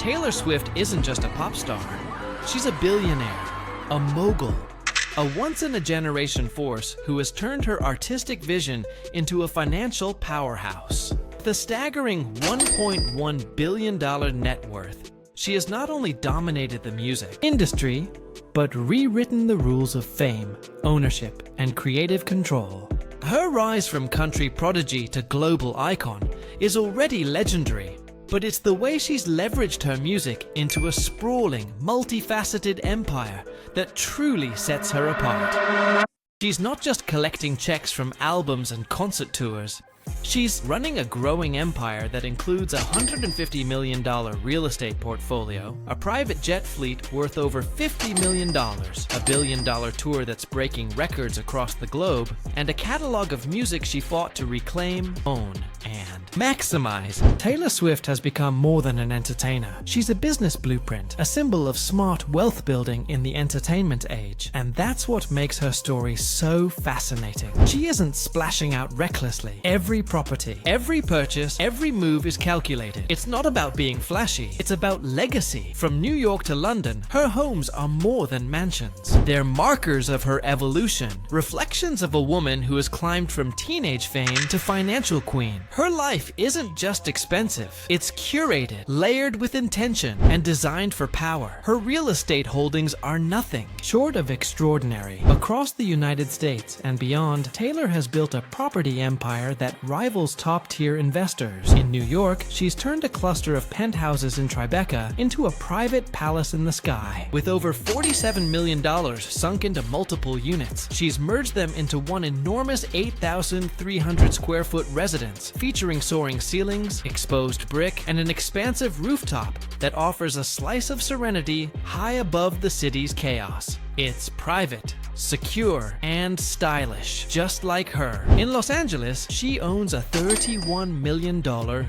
Taylor Swift isn't just a pop star. She's a billionaire, a mogul, a once-in-a-generation force who has turned her artistic vision into a financial powerhouse. With a staggering $1.1 billion net worth, she has not only dominated the music industry, but rewritten the rules of fame, ownership, and creative control. Her rise from country prodigy to global icon is already legendary, but it's the way she's leveraged her music into a sprawling, multifaceted empire that truly sets her apart. She's not just collecting checks from albums and concert tours. She's running a growing empire that includes a $150 million real estate portfolio, a private jet fleet worth over $50 million, a billion-dollar tour that's breaking records across the globe, and a catalog of music she fought to reclaim, own, and maximize. Taylor Swift has become more than an entertainer. She's a business blueprint, a symbol of smart wealth building in the entertainment age, and that's what makes her story so fascinating. She isn't splashing out recklessly. Every property, every purchase, every move is calculated. It's not about being flashy, it's about legacy. From New York to London, her homes are more than mansions. They're markers of her evolution, reflections of a woman who has climbed from teenage fame to financial queen. Her life isn't just expensive, it's curated, layered with intention, and designed for power. Her real estate holdings are nothing short of extraordinary. Across the United States and beyond, Taylor has built a property empire that rivals top-tier investors. In New York, she's turned a cluster of penthouses in Tribeca into a private palace in the sky. With over $47 million sunk into multiple units, she's merged them into one enormous 8,300 square foot residence, featuring soaring ceilings, exposed brick, and an expansive rooftop that offers a slice of serenity high above the city's chaos. It's private, secure, and stylish, just like her. In Los Angeles, she owns a $31 million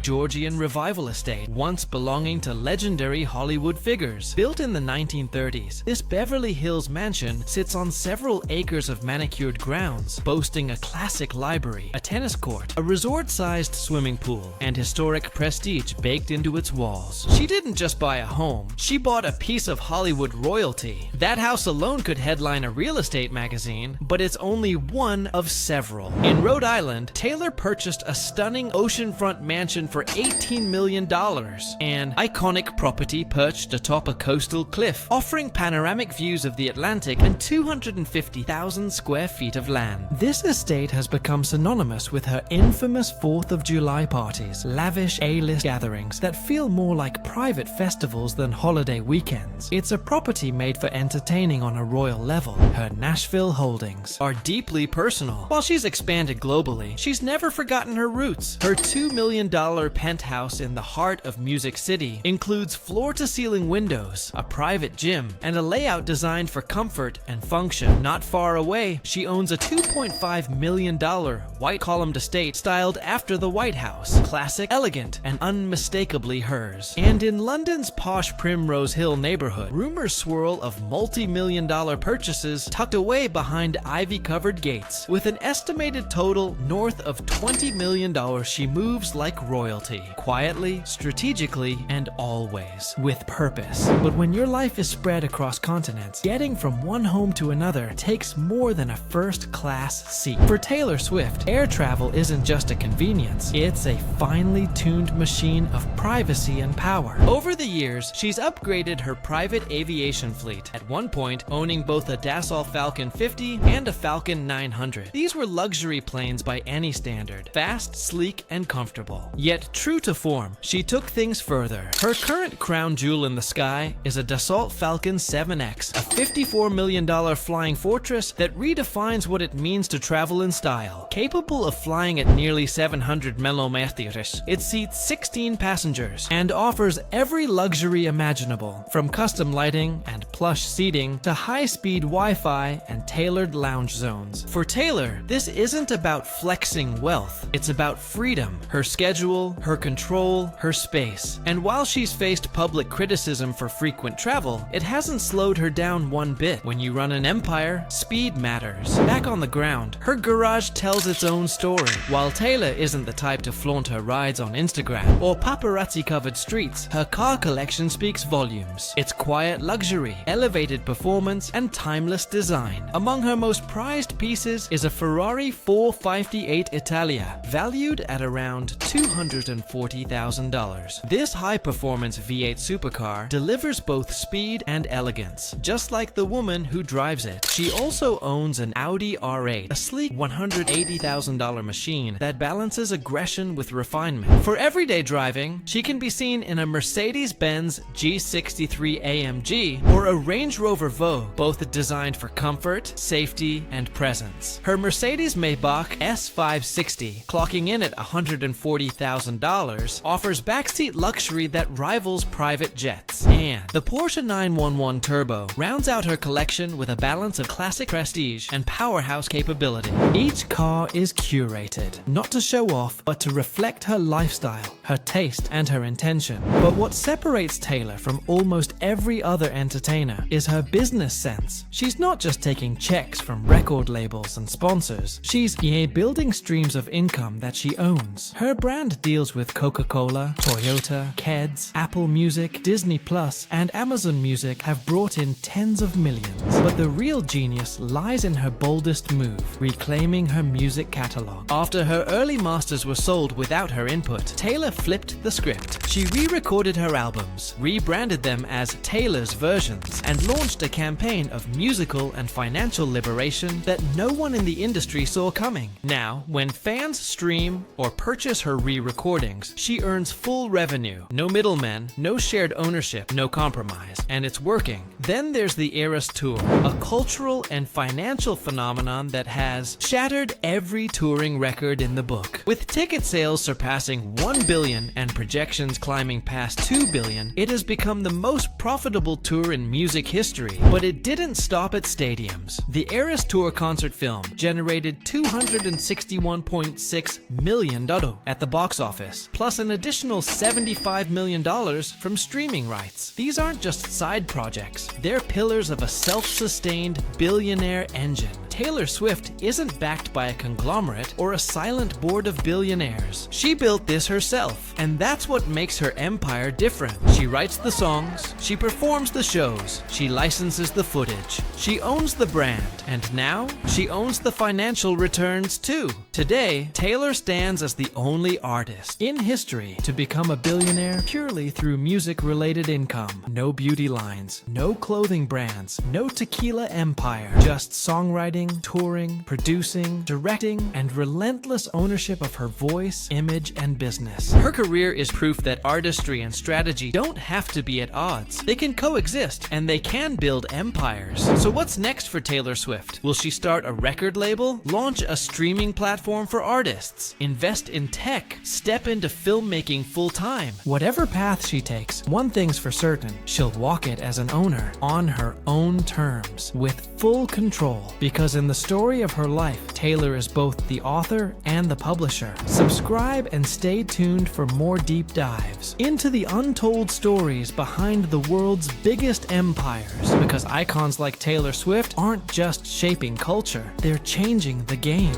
Georgian revival estate, once belonging to legendary Hollywood figures. Built in the 1930s, this Beverly Hills mansion sits on several acres of manicured grounds, boasting a classic library, a tennis court, a resort-sized swimming pool, and historic prestige baked into its walls. She didn't just buy a home, she bought a piece of Hollywood royalty. That house alone could headline a real estate magazine, but it's only one of several. In Rhode Island, Taylor purchased a stunning oceanfront mansion for $18 million, an iconic property perched atop a coastal cliff, offering panoramic views of the Atlantic and 250,000 square feet of land. This estate has become synonymous with her infamous 4th of July parties, lavish A-list gatherings that feel more like private festivals than holiday weekends. It's a property made for entertaining on a royal level. Her Nashville holdings are deeply personal. While she's expanded globally, she's never forgotten her roots. Her $2 million penthouse in the heart of Music City includes floor-to-ceiling windows, a private gym, and a layout designed for comfort and function. Not far away, she owns a $2.5 million white-columned estate styled after the White House. Classic, elegant, and unmistakably hers. And in London's posh Primrose Hill neighborhood, rumors swirl of multi-million-dollar purchases tucked away behind ivy-covered gates. With an estimated total north of $20 million, she moves like royalty. Quietly, strategically, and always with purpose. But when your life is spread across continents, getting from one home to another takes more than a first-class seat. For Taylor Swift, air travel isn't just a convenience, it's a finely tuned machine of privacy and power. Over the years, she's upgraded her private aviation fleet, at one point owning both a Dassault Falcon 50 and a Falcon 900. These were luxury planes by any standard, fast, sleek, and comfortable. Yet true to form, she took things further. Her current crown jewel in the sky is a Dassault Falcon 7X, a $54 million flying fortress that redefines what it means to travel in style. Capable of flying at nearly 700 millimeters, it seats 16 passengers and offers every luxury imaginable, from custom lighting and plush seating to high-speed Wi-Fi Wi-Fi, and tailored lounge zones. For Taylor, this isn't about flexing wealth. It's about freedom, her schedule, her control, her space. And while she's faced public criticism for frequent travel, it hasn't slowed her down one bit. When you run an empire, speed matters. Back on the ground, her garage tells its own story. While Taylor isn't the type to flaunt her rides on Instagram or paparazzi-covered streets, her car collection speaks volumes. It's quiet luxury, elevated performance, and timeless design. Among her most prized pieces is a Ferrari 458 Italia, valued at around $240,000. This high-performance V8 supercar delivers both speed and elegance, just like the woman who drives it. She also owns an Audi R8, a sleek $180,000 machine that balances aggression with refinement. For everyday driving, she can be seen in a Mercedes-Benz G63 AMG or a Range Rover Vogue, both designed for comfort, safety, and presence. Her Mercedes-Maybach S560, clocking in at $140,000, offers backseat luxury that rivals private jets. And the Porsche 911 Turbo rounds out her collection with a balance of classic prestige and powerhouse capability. Each car is curated, not to show off, but to reflect her lifestyle, her taste, and her intention. But what separates Taylor from almost every other entertainer is her business sense. She's not just taking checks from record labels and sponsors. She's building streams of income that she owns. Her brand deals with Coca-Cola, Toyota, Keds, Apple Music, Disney Plus, and Amazon Music have brought in tens of millions. But the real genius lies in her boldest move, reclaiming her music catalog. After her early masters were sold without her input, Taylor flipped the script. She re-recorded her albums, rebranded them as Taylor's versions, and launched a campaign of musical and financial liberation that no one in the industry saw coming. Now, when fans stream or purchase her re-recordings, she earns full revenue. No middlemen, no shared ownership, no compromise. And it's working. Then there's the Eras Tour, a cultural and financial phenomenon that has shattered every touring record in the book. With ticket sales surpassing 1 billion and projections climbing past 2 billion, it has become the most profitable tour in music history. But it didn't stop at stadiums. The Eras Tour concert film generated $261.6 million at the box office, plus an additional $75 million from streaming rights. These aren't just side projects, they're pillars of a self-sustained billionaire engine. Taylor Swift isn't backed by a conglomerate or a silent board of billionaires. She built this herself, and that's what makes her empire different. She writes the songs, she performs the shows, she licenses the footage, she owns the brand, and now she owns the financial returns too. Today, Taylor stands as the only artist in history to become a billionaire purely through music-related income. No beauty lines, no clothing brands, no tequila empire, just songwriting, touring, producing, directing, and relentless ownership of her voice, image, and business. Her career is proof that artistry and strategy don't have to be at odds. They can coexist, and they can build empires. So what's next for Taylor Swift? Will she start a record label? Launch a streaming platform for artists? Invest in tech? Step into filmmaking full-time? Whatever path she takes, one thing's for certain, she'll walk it as an owner, on her own terms, with full control. Because in the story of her life, Taylor is both the author and the publisher. Subscribe and stay tuned for more deep dives into the untold stories behind the world's biggest empires. Because icons like Taylor Swift aren't just shaping culture, they're changing the game.